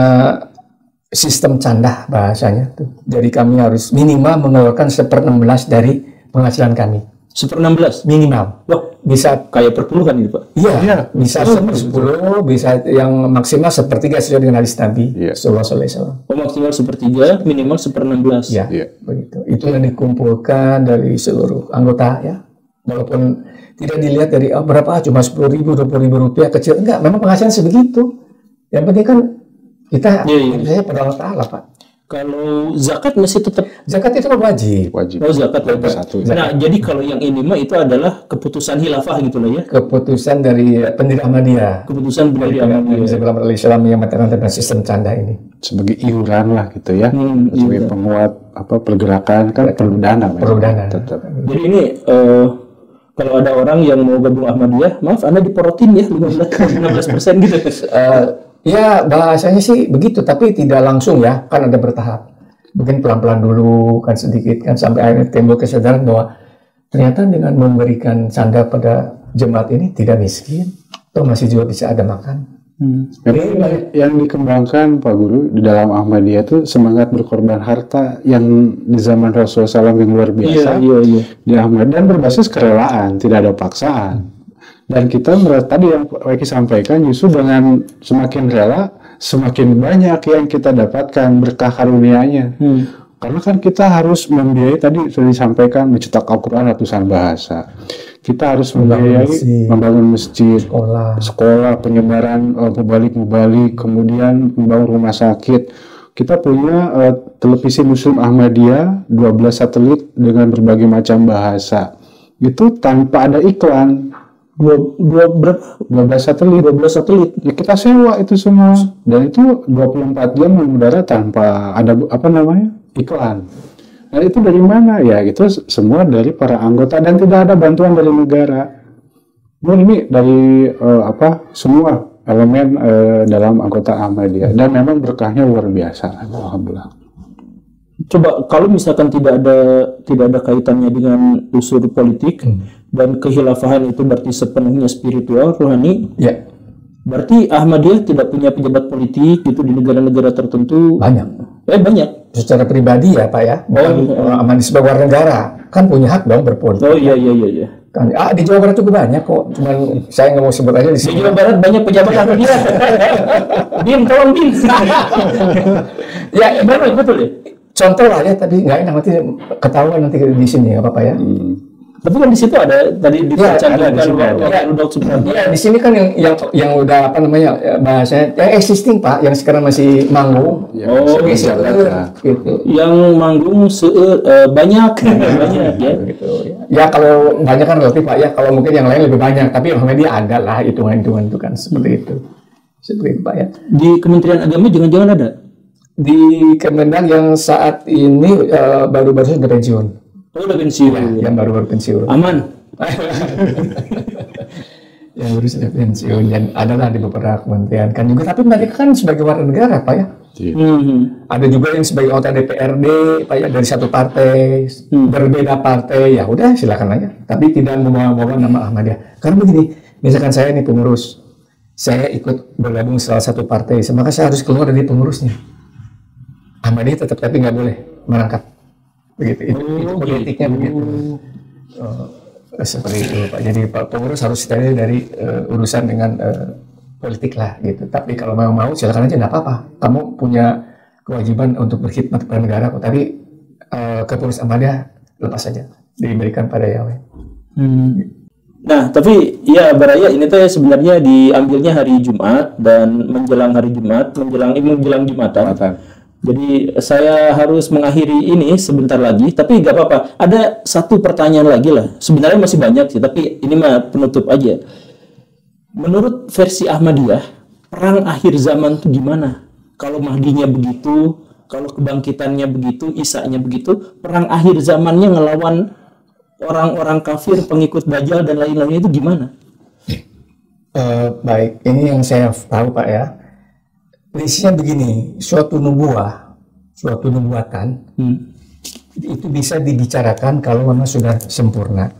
sistem candah bahasanya tuh. Jadi kami harus minimal mengeluarkan 1/16 dari penghasilan kami. 1/16 minimal. Wah, Bisa kayak perpuluhan itu Pak. iya, bisa 1/10, bisa yang maksimal 1/3 sesuai dengan hadis Nabi Sallallahu Alaihi Wasallam. Oh, maksimal 1/3, minimal 1/16. Ya, begitu. Itu yang dikumpulkan dari seluruh anggota ya. Walaupun tidak dilihat dari berapa, cuma 10.000, 20.000 rupiah kecil, enggak. Memang penghasilan sebegitu. Yang penting kan kita saya pada Allah Ta'ala, Pak. Kalau zakat masih tetap Zakat itu kan wajib. Oh, zakat Nomor satu. Nah, jadi kalau yang ini mah itu adalah keputusan khilafah gitu lah ya. Keputusan dari pendiri Ahmadiyah. Keputusan pendiri Ahmadiyah. Sebelum Islam yang mengatakan tentang sistem canda ini. Sebagai iuran lah gitu ya. Sebagai penguat pergerakan kan perlu dana. Perlu dana. Tetap. Jadi ini kalau ada orang yang mau gabung Ahmadiyah, maaf Anda diporotin ya 15% gitu. Ya bahasanya sih begitu, tapi tidak langsung ya, kan ada bertahap. Mungkin pelan-pelan dulu, kan sedikit, kan sampai akhirnya timbul kesadaran bahwa ternyata dengan memberikan canda pada jemaat ini tidak miskin, atau masih juga bisa ada makan. Yang dikembangkan Pak Guru di dalam Ahmadiyah itu semangat berkorban harta yang di zaman Rasulullah SAW yang luar biasa. Di Ahmadiyah dan berbasis kerelaan, tidak ada paksaan. Dan kita tadi yang Pak Eki sampaikan justru dengan semakin rela, semakin banyak yang kita dapatkan berkah karunia-Nya. Karena kan kita harus membiayai, tadi sudah disampaikan, mencetak Al-Quran ratusan bahasa. Kita harus membiayai membangun masjid, sekolah, penyebaran mubalik, kemudian membangun rumah sakit. Kita punya televisi Muslim Ahmadiyah, 12 satelit dengan berbagai macam bahasa. Itu tanpa ada iklan. 12 satelit. Ya, kita sewa itu semua. Dan itu 24 jam mengudara tanpa ada iklan. Nah itu dari mana? Ya itu semua dari para anggota dan tidak ada bantuan dari negara. Nah, ini dari semua elemen dalam anggota Ahmadiyah dan memang berkahnya luar biasa. Alhamdulillah. Coba kalau misalkan tidak ada kaitannya dengan unsur politik dan kehilafahan itu berarti sepenuhnya spiritual, rohani. Ya. Berarti Ahmadiyah tidak punya pejabat politik gitu di negara-negara tertentu. Banyak. Banyak. Secara pribadi ya Pak ya. Ahmadiyah sebagai warga negara kan punya hak dong berpolitik. Oh iya. Kan, di Jawa Barat juga banyak kok. Cuman saya nggak mau sebut aja di sini. Di Jawa Barat banyak pejabat Ahmadiyah. Tolong Bin. Ya betul ya. Contoh lah ya, tapi nggak enak nanti ketahuan nanti di sini nggak apa-apa ya. Tapi kan di situ ada tadi dicantumkan ya di sini kan yang udah bahasanya yang existing Pak, yang sekarang masih manggung. Gitu. Yang manggung banyak ya. Gitu. Ya kalau banyak kan relatif Pak ya. Kalau mungkin yang lain lebih banyak, tapi Ahmadiyah ada lah hitungan itu kan seperti itu. Seperti itu Pak ya. Di Kementerian Agama jangan-jangan ada? Di Kemenang yang saat ini baru-baru sudah pensiun. Oh, udah pensiun. Yang baru-baru pensiun. Aman. Yang baru sudah pensiun dan adalah di beberapa kementerian kan juga. Tapi mereka kan sebagai warga negara Pak ya. Ada juga yang sebagai anggota DPRD Pak ya, dari satu partai, berbeda partai, ya udah silakan aja. Tapi tidak membawa nama Ahmadiyah. Karena begini, misalkan saya ini pengurus, saya ikut bergabung salah satu partai, maka saya harus keluar dari pengurusnya. Ahmadiyah tetap tapi nggak boleh merangkap, begitu. Itu politiknya begitu. Seperti itu Pak. Jadi Pak pengurus harus steril dari urusan dengan politik lah gitu. Tapi kalau mau silakan aja, nggak apa-apa. Kamu punya kewajiban untuk berkhidmat kepada negara kok. Tapi kepengurus Ahmadiyah lepas saja, diberikan pada Yahweh. Nah, tapi ya Baraya ini tuh sebenarnya diambilnya hari Jumat dan menjelang hari Jumat, menjelang Jumatan. Jadi saya harus mengakhiri ini sebentar lagi, tapi nggak apa-apa. Ada satu pertanyaan lagi lah. Sebenarnya masih banyak sih, tapi ini mah penutup aja. Menurut versi Ahmadiyah, perang akhir zaman itu gimana? Kalau Mahdinya begitu, kalau kebangkitannya begitu, Isa-nya begitu, perang akhir zamannya ngelawan orang-orang kafir, pengikut Dajjal dan lain-lainnya itu gimana? Baik, ini yang saya tahu Pak ya. Prinsipnya begini, suatu nubuatan itu bisa dibicarakan kalau memang sudah sempurna.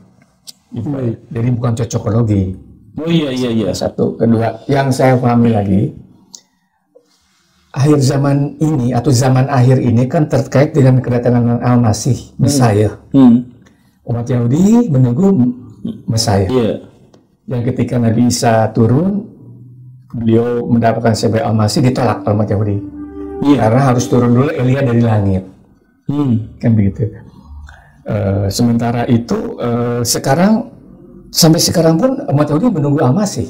Jadi bukan cocokologi. Oh iya. Satu, kedua, yang saya pahami lagi, akhir zaman ini atau zaman akhir ini kan terkait dengan kedatangan Al-Masih, Messiah. Umat Yahudi menunggu Messiah. Yang ketika Nabi Isa turun, beliau mendapatkan sebagai Al-Masih, ditolak oleh umat Yahudi. Karena harus turun dulu Elia dari langit. Kan begitu. Sementara itu sekarang sampai sekarang pun umat Yahudi menunggu Al-Masih.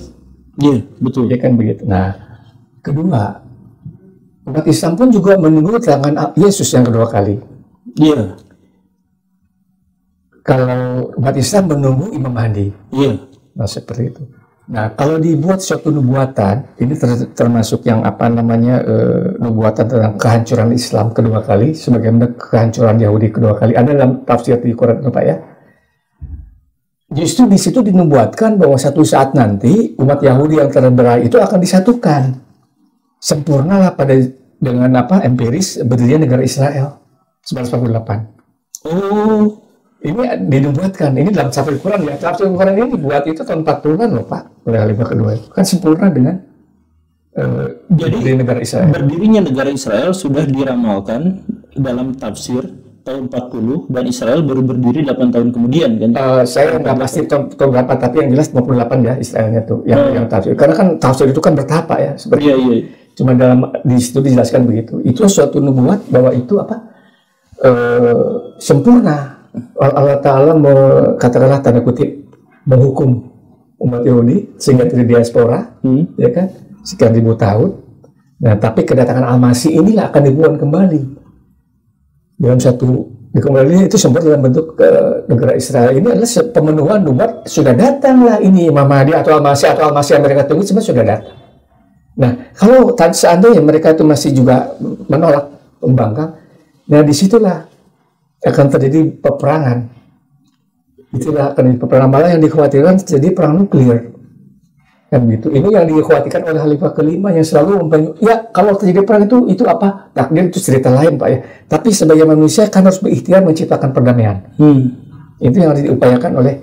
Betul. Ya kan begitu. Nah, kedua, umat Islam pun juga menunggu kedatangan Yesus yang kedua kali. Kalau umat Islam menunggu Imam Mahdi. Nah, seperti itu. Nah, kalau dibuat suatu nubuatan, ini termasuk yang apa namanya nubuatan tentang kehancuran Islam kedua kali, sebagaimana kehancuran Yahudi kedua kali. Ada dalam tafsir di Quran, Pak ya. Justru di situ dinubuatkan bahwa satu saat nanti umat Yahudi yang terbelah itu akan disatukan, sempurna lah dengan empiris berdirinya negara Israel 1948. Ini dinubuatkan, ini dalam tafsir Quran ya. Tafsir Quran ini dibuat itu tahun 40-an loh Pak, oleh Khalifah kedua itu. Kan sempurna dengan jadi negara Israel. Berdirinya negara Israel sudah diramalkan dalam tafsir tahun 40 dan Israel baru berdiri 8 tahun kemudian kan? Saya nggak pasti tahun berapa, tapi yang jelas 58 ya Israelnya tuh yang tafsir. Karena kan tafsir itu kan bertahap ya seperti Cuma di situ dijelaskan begitu. Itu suatu nubuat bahwa itu sempurna. Allah Ta'ala katakanlah tanda kutip menghukum umat Yahudi sehingga tidak diaspora, ya kan, sekian ribu tahun. Nah, tapi kedatangan Al-Masih inilah akan dibuat kembali dalam dikembali itu sempurna dalam bentuk negara Israel. Ini adalah pemenuhan nubuat, sudah datanglah ini Imam Mahdi atau Al-Masih yang mereka tunggu sebenarnya sudah datang. Nah, kalau seandainya mereka itu masih juga menolak, membangkang, nah disitulah akan terjadi peperangan. Itulah akan terjadi peperangan, malah yang dikhawatirkan terjadi perang nuklir. Kan gitu. Ini yang dikhawatirkan oleh Khalifah kelima yang selalu ya kalau terjadi perang itu apa? Takdir itu cerita lain Pak ya. Tapi sebagai manusia kan harus berikhtiar menciptakan perdamaian. Itu yang harus diupayakan oleh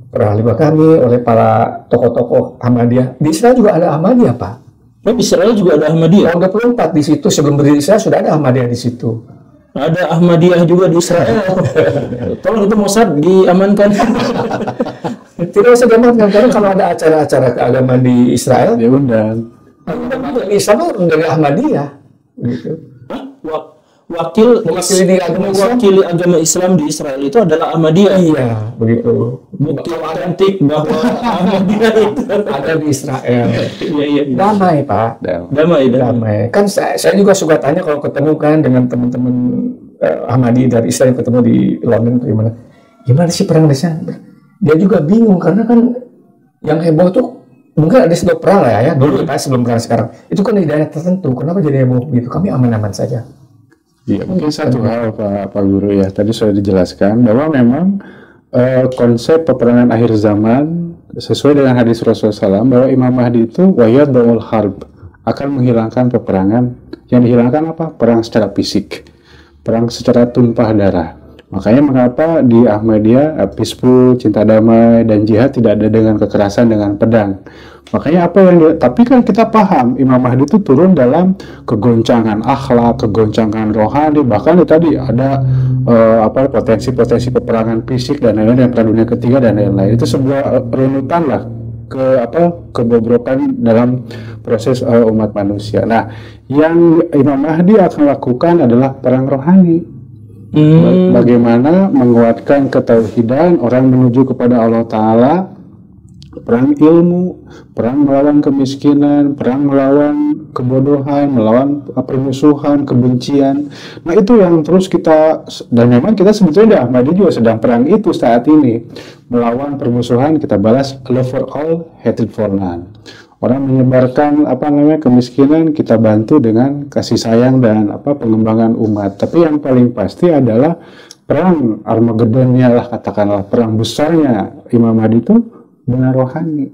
para Khalifah kami, oleh para tokoh-tokoh Ahmadiyah. Di Israel juga ada Ahmadiyah Pak. Di Israel juga ada Ahmadiyah. Tahun 24 di situ sebelum berdiri Israel sudah ada Ahmadiyah di situ. Ada Ahmadiyah juga di Israel. Tolong itu Mossad diamankan. Tidak usah diamankan karena kalau ada acara-acara keagamaan di Israel, diundang. Islam dari Ahmadiyah, gitu. Wakil agama Islam di Israel itu adalah Ahmadiyah. Iya, begitu. Bukti otentik bahwa Ahmadiyah itu ada di Israel. Iya. Damai Pak. Damai. Kan saya juga suka tanya kalau ketemu kan dengan teman-teman Ahmadi dari Israel ketemu di London atau gimana sih perang di sana? Dia juga bingung karena kan yang heboh tuh mungkin ada sebelum perang lah ya dulu kita sebelum perang sekarang itu kan di daerah tertentu. Kenapa jadi heboh gitu? Kami aman-aman saja. Iya, mungkin satu hal Pak Guru ya, tadi sudah dijelaskan bahwa memang konsep peperangan akhir zaman sesuai dengan hadis Rasulullah SAW bahwa Imam Mahdi itu wayadul harb, akan menghilangkan peperangan. Yang dihilangkan apa? Perang secara fisik, perang secara tumpah darah. Makanya mengapa di Ahmadiyah peaceful, cinta damai, dan jihad tidak ada dengan kekerasan, dengan pedang. Makanya tapi kan kita paham Imam Mahdi itu turun dalam kegoncangan akhlak, kegoncangan rohani, bahkan tadi ada potensi-potensi peperangan fisik dan lain-lain, perang dunia ketiga dan lain-lain. Itu sebuah runutan lah kebobrokan dalam proses umat manusia. Nah, yang Imam Mahdi akan lakukan adalah perang rohani. Bagaimana menguatkan ketauhidan, orang menuju kepada Allah Ta'ala, perang ilmu, perang melawan kemiskinan, perang melawan kebodohan, melawan permusuhan, kebencian. Nah, itu yang terus kita, dan memang kita sebetulnya Ahmadi juga sedang perang itu saat ini. Melawan permusuhan, kita balas love for all, hatred for none. Orang menyebarkan kemiskinan, kita bantu dengan kasih sayang dan pengembangan umat. Tapi yang paling pasti adalah perang Armageddonnya lah, katakanlah perang besarnya Imam Mahdi itu dengan rohani.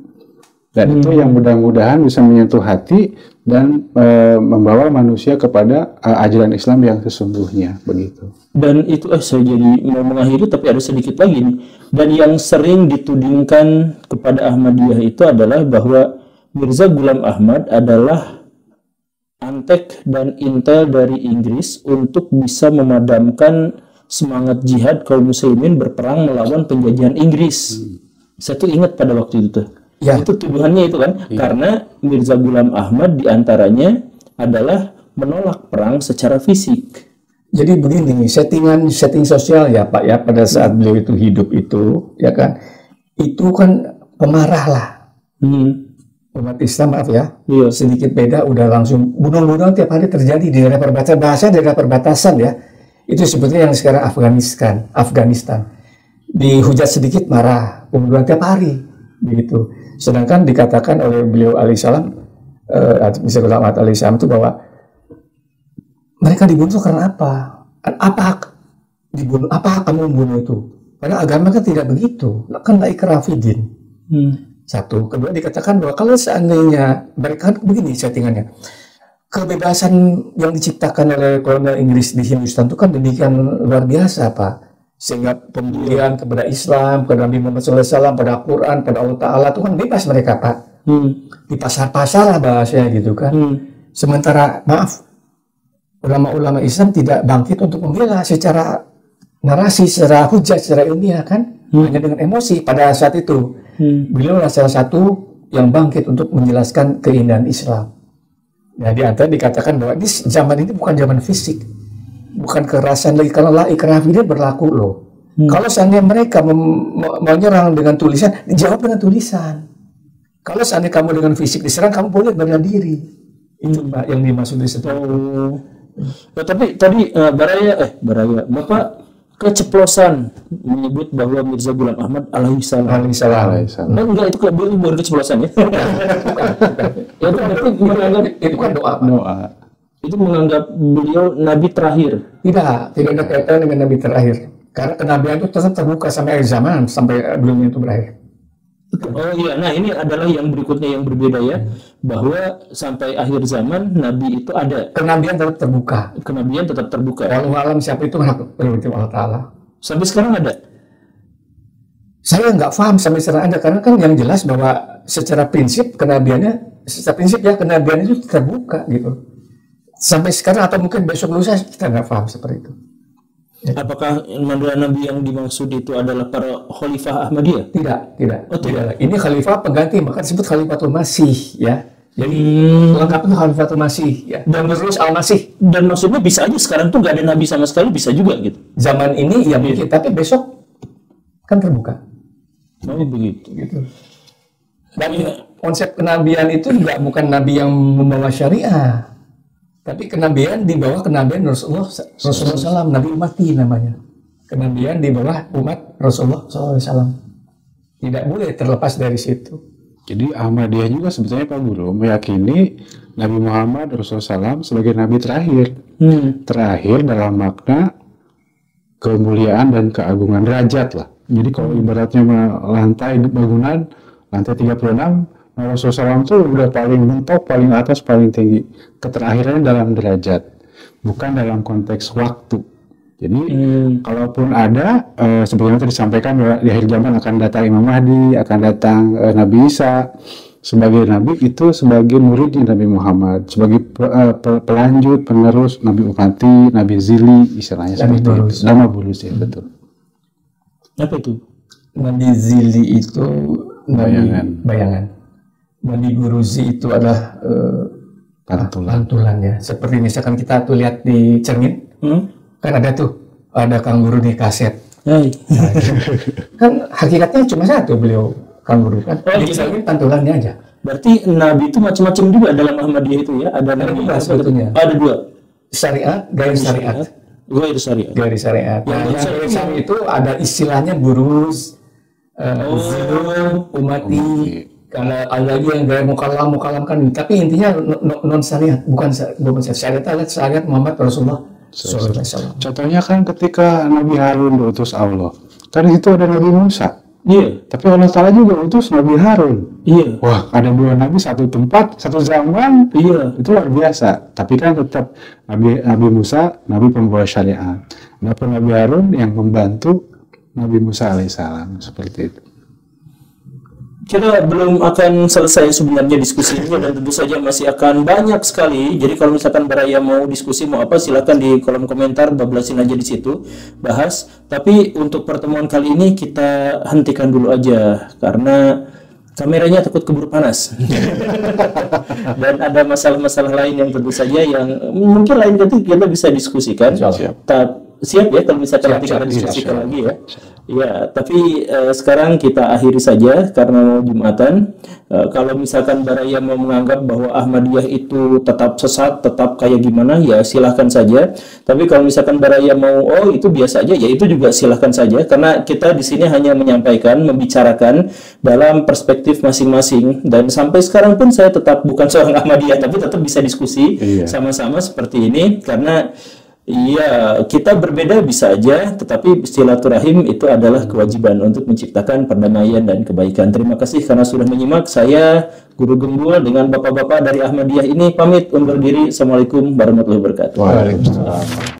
Dan itu yang mudah-mudahan bisa menyentuh hati dan membawa manusia kepada ajaran Islam yang sesungguhnya, begitu. Dan itu saya jadi mau mengakhiri tapi ada sedikit lagi nih. Dan yang sering ditudingkan kepada Ahmadiyah itu adalah bahwa Mirza Ghulam Ahmad adalah antek dan intel dari Inggris untuk bisa memadamkan semangat jihad kaum muslimin berperang melawan penjajahan Inggris. Saya tuh ingat pada waktu itu tuh. Ya. Itu tuduhannya itu kan. Karena Mirza Ghulam Ahmad diantaranya adalah menolak perang secara fisik. Jadi begini, setting sosial ya Pak ya, pada saat beliau itu hidup itu, ya kan, itu kan pemarah lah. Umat Islam, maaf ya, sedikit beda udah langsung bunuh-bunuh tiap hari terjadi di daerah perbatasan, bahasa daerah perbatasan ya. Itu sebetulnya yang sekarang Afghanistan. Dihujat sedikit marah, pembunuhan tiap hari, begitu. Sedangkan dikatakan oleh beliau alaihissalam, bisa Ahmad alaihissalam itu bahwa mereka dibunuh karena apa? Apa dibunuh? Apa kamu membunuh itu? Karena agama kan tidak begitu, kan la ikraha fid-din. Satu, kedua dikatakan bahwa kalau seandainya mereka begini settingannya, kebebasan yang diciptakan oleh kolonial Inggris di Hindustan itu kan demikian luar biasa Pak, sehingga pembulian kepada Islam, kepada Nabi Muhammad SAW, pada Al-Quran, pada Allah Ta'ala itu kan bebas mereka Pak, di pasar-pasar lah bahasanya gitu kan. Sementara maaf, ulama-ulama Islam tidak bangkit untuk membela secara narasi, secara hujah, secara ilmiah kan, hanya dengan emosi pada saat itu. Beliau adalah salah satu yang bangkit untuk menjelaskan keindahan Islam. Nah, di antara dikatakan bahwa zaman ini bukan zaman fisik, bukan kekerasan lagi. Kalau la ikraha fid-din berlaku loh. Kalau seandainya mereka menyerang dengan tulisan, dijawab dengan tulisan. Kalau seandainya kamu dengan fisik diserang, kamu boleh bela diri. Itu Pak yang dimaksud di situ. Nah, tapi tadi Baraya, Bapak keceplosan menyebut bahwa Mirza Ghulam Ahmad alaihissalam. Enggak, itu baru keceplosan ya. Ya itu berarti menganggap itu kan doa. Itu menganggap beliau nabi terakhir. Tidak ada kaitan dengan nabi terakhir. Karena kenabian itu tetap terbuka sampai akhir zaman, sampai beliau itu berakhir. Oh iya, nah ini adalah yang berikutnya yang berbeda ya, bahwa sampai akhir zaman Nabi itu ada. Kenabian tetap terbuka. Kenabian tetap terbuka. Walau alam siapa itu hak prerogatif Allah Ta'ala. Sampai sekarang ada? Saya nggak paham sampai sekarang ada, karena kan yang jelas bahwa secara prinsip kenabiannya, secara prinsip ya kenabian itu terbuka gitu. Sampai sekarang atau mungkin besok lusa kita nggak paham seperti itu. Apakah nabi yang dimaksud itu adalah para khalifah Ahmadiyah? Tidak. Oh, tidak. Ini khalifah pengganti, maka disebut Khalifatul Masih ya. Jadi lengkapnya Khalifatul Masih ya. Dan terus Al-Masih. Dan maksudnya bisa aja sekarang tuh nggak ada nabi sama sekali, bisa juga gitu. Zaman ini ya mungkin, tapi besok kan terbuka. Oh begitu. Gitu. Dan konsep kenabian itu juga bukan nabi yang membawa syariah. Tapi kenabian di bawah kenabian Rasulullah SAW, Nabi Umati namanya. Kenabian di bawah umat Rasulullah SAW. Tidak boleh terlepas dari situ. Jadi Ahmadiyah juga sebetulnya Pak Guru meyakini Nabi Muhammad Rasulullah SAW sebagai Nabi terakhir. Terakhir dalam makna kemuliaan dan keagungan derajat lah. Jadi kalau ibaratnya lantai bangunan, lantai 36, Rasulullah SAW itu udah paling mentok, paling atas, paling tinggi. Keterakhirannya dalam derajat, bukan dalam konteks waktu. Jadi, kalaupun ada, sebagaimana tadi disampaikan di akhir zaman akan datang Imam Mahdi, akan datang Nabi Isa sebagai Nabi, itu sebagai muridnya Nabi Muhammad, sebagai pelanjut, penerus Nabi Umati, Nabi Zili, istilahnya seperti itu. Nama bulus ya, betul. Apa itu? Nabi Zili itu bayangan. Nabi Guruzi itu adalah pantulan ya. Seperti misalkan kita tuh lihat di cermin, kan ada Kang Guru di kaset. Nah, kan hakikatnya cuma satu beliau Kang Guru kan. Di cermin pantulannya aja. Berarti Nabi itu macam-macam juga dalam Ahmadiyah itu ya. Ada Nabi sebetulnya. Ada 2. Syariat, garis syariat. Garis syariat. Garis syariat. Yang garis syariat itu ada istilahnya buruz, umati. Kalau ada lagi yang gaya mukalam kan, tapi intinya non syariat, bukan syariat adalah syariat Muhammad Rasulullah sallallahu alaihi wasallam. Contohnya kan ketika Nabi Harun diutus Allah, kan itu ada Nabi Musa. Iya. Tapi Allah Ta'ala juga utus Nabi Harun. Iya. Wah, ada 2 Nabi, satu tempat, satu zaman. Iya. Itu luar biasa. Tapi kan tetap Nabi Musa, Nabi pembawa syariat. Adapun Nabi Harun yang membantu Nabi Musa alaihissalam. Seperti itu. Kita belum akan selesai sebenarnya diskusinya dan tentu saja masih akan banyak sekali. Jadi kalau misalkan Baraya mau diskusi mau apa silakan di kolom komentar, bablasin aja di situ, bahas. Tapi untuk pertemuan kali ini kita hentikan dulu aja karena kameranya takut keburu panas. Dan ada masalah-masalah lain yang tentu saja yang mungkin lain kali kita bisa diskusikan. Siap ya kalau misalkan nanti kita diskusikan lagi ya. Ya, tapi sekarang kita akhiri saja karena mau Jumatan. Kalau misalkan Baraya mau menganggap bahwa Ahmadiyah itu tetap sesat, tetap kayak gimana, ya silahkan saja. Tapi kalau misalkan Baraya mau, oh itu biasa aja, ya itu juga silahkan saja. Karena kita di sini hanya menyampaikan, membicarakan dalam perspektif masing-masing. Dan sampai sekarang pun saya tetap bukan seorang Ahmadiyah, tapi tetap bisa diskusi sama-sama seperti ini. Karena iya, kita berbeda bisa aja, tetapi silaturahim itu adalah kewajiban untuk menciptakan perdamaian dan kebaikan. Terima kasih karena sudah menyimak. Saya Guru Gembul dengan bapak-bapak dari Ahmadiyah ini pamit undur diri. Assalamualaikum warahmatullahi wabarakatuh. Waalaikumsalam.